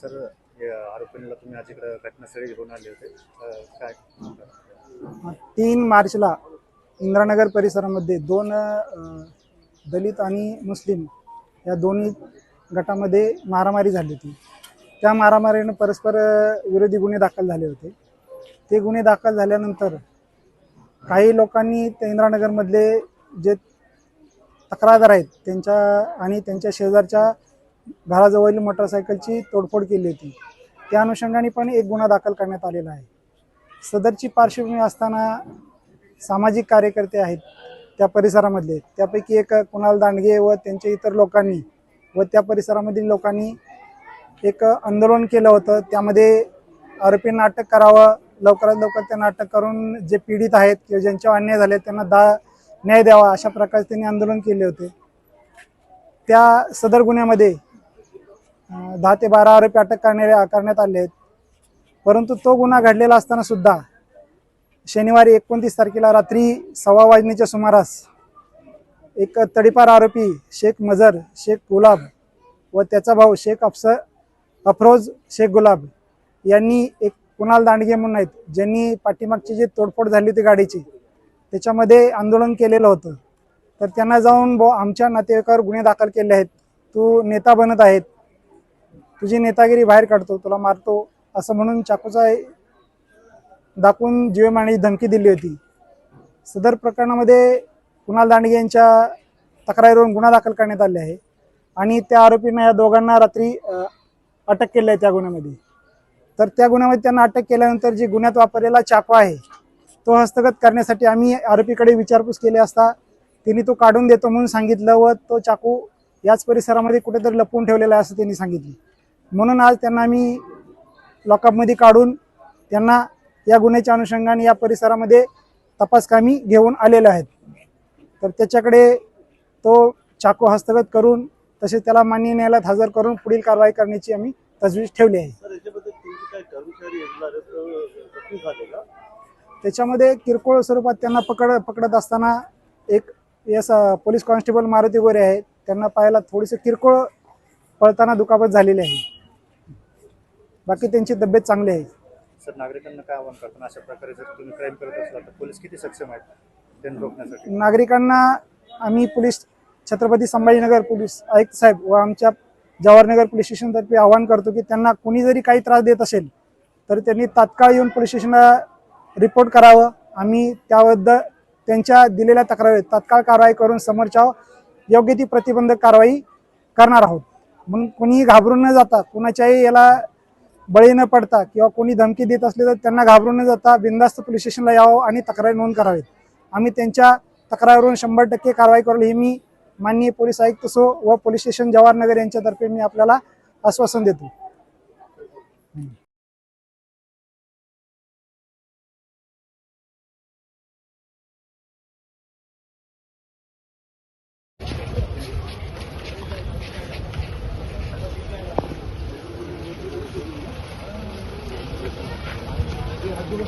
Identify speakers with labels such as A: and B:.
A: Sir या आरोपींना तुम्ही आज इकडे घटनास्थळी घेऊन आले होते, काय?
B: 3 मार्चला इंदिरानगर परिसरामध्ये दोन दलित आणि मुस्लिम या दोन्ही गटामध्ये मारामारी झाली होती। त्या मारामारीने परस्पर विरोधी गुन्हे दाखल झाले होते। ते गुन्हे दाखल झाल्यानंतर काही लोकांनी त्या इंदिरानगरमधले जे तक्रारदार आहेत त्यांच्या आणि त्यांच्या शेजारच्या घराजवळील मोटरसायकलची तोडफोड केली होती। त्या अनुषंगाने पण एक गुन्हा दाखल करण्यात आलेला आहे। सदरची पार्श्वभूमी असताना सामाजिक कार्यकर्ते आहेत त्या परिसरामधले, त्यापैकी एक कुणाल दांडगे व त्यांच्या इतर लोकांनी व त्या परिसरामधील लोकांनी एक आंदोलन केलं होतं। त्यामध्ये आरोपींना अटक करावं, लवकरात लवकर त्यांना अटक करून जे पीडित आहेत किंवा ज्यांच्यावर अन्याय झाले त्यांना न्याय द्यावा अशा प्रकारे त्यांनी आंदोलन केले होते। त्या सदर गुन्ह्यामध्ये 10 ते 12 आरोपी अटक करण्यात आले आहेत। परंतु तो गुन्हा घडलेला असताना सुद्धा शनिवारी 29 तारखेला रात्री 1:15 वाजण्याच्या सुमारास एक तडीपार आरोपी शेख मजर शेख गुलाब व त्याचा भाऊ शेख अफरोज शेख गुलाब यांनी एक कुणाल दांडगे म्हणून आहेत, ज्यांनी पाठीमागची जी तोडफोड झाली होती गाडीची त्याच्यामध्ये आंदोलन केलेलं होतं। तर त्यांना जाऊन आमच्या नातेवाईकावर गुन्हे दाखल केले आहेत, तू नेता बनत आहेत, तुझी नेतागिरी बाहेर काढतो, तुला मारतो असं म्हणून चाकूचा दाखवून जीवे मारण्याची धमकी दिली होती। सदर प्रकरणामध्ये कुणाल दांडगे यांच्या तक्रारीवरून गुन्हा दाखल करण्यात आले आहे आणि त्या आरोपींना या दोघांना रात्री अटक केली आहे त्या गुन्ह्यामध्ये। तर त्या गुन्ह्यामध्ये त्यांना अटक केल्यानंतर जी गुन्ह्यात वापरलेला चाकू आहे तो हस्तगत करण्यासाठी आम्ही आरोपीकडे विचारपूस केली असता त्यांनी तो काढून देतो म्हणून सांगितलं व तो चाकू याच परिसरामध्ये कुठेतरी लपवून ठेवलेला आहे असं त्यांनी सांगितलं। म्हणून आज त्यांना आम्ही लॉकअपमध्ये काढून त्यांना या गुन्ह्याच्या अनुषंगाने या परिसरामध्ये तपासकामी घेऊन आलेले आहेत। तर त्याच्याकडे तो चाकू हस्तगत करून तसेच त्याला माननीय न्यायालयात हजर करून पुढील कारवाई करण्याची आम्ही तजवीज ठेवली आहे। त्याच्यामध्ये किरकोळ स्वरूपात त्यांना पकडत असताना एक पोलीस कॉन्स्टेबल मारुती गोरे आहेत, त्यांना पाहायला थोडीशी किरकोळ पळताना दुखापत झालेली आहे, बाकी त्यांची तब्येत चांगली आहे।
A: सर, नागरिकांना काय आवाहन करताना अशा प्रकारे जर तुम्ही क्राईम करत असला तर पोलीस किती सक्षम आहेत त्यांना रोखण्यासाठी?
B: नागरिकांना आम्ही पोलीस छत्रपती संभाजीनगर पोलीस आयुक्त साहेब व आमच्या जवाहरनगर पोलीस स्टेशनतर्फे आवाहन करतो की त्यांना कुणी जरी काही त्रास देत असेल तर त्यांनी तात्काळ येऊन पोलीस स्टेशनला रिपोर्ट करावं। आम्ही त्याबद्दल त्यांच्या दिलेल्या तक्रारीवर तात्काळ कारवाई करून समोरच्या योग्य ती प्रतिबंधक कारवाई करणार आहोत। म्हणून कुणीही घाबरून न जाता, कुणाच्याही याला बळी न पडता किंवा कोणी धमकी देत असले तर त्यांना घाबरून न जाता बिनधास्त पोलीस स्टेशनला यावं आणि तक्रारी नोंद करावीत। आम्ही त्यांच्या तक्रारीवरून 100% कारवाई करू हे मी माननीय पोलीस आयुक्त व पोलीस स्टेशन जवाहरनगर यांच्यातर्फे मी आपल्याला आश्वासन देतो। चलो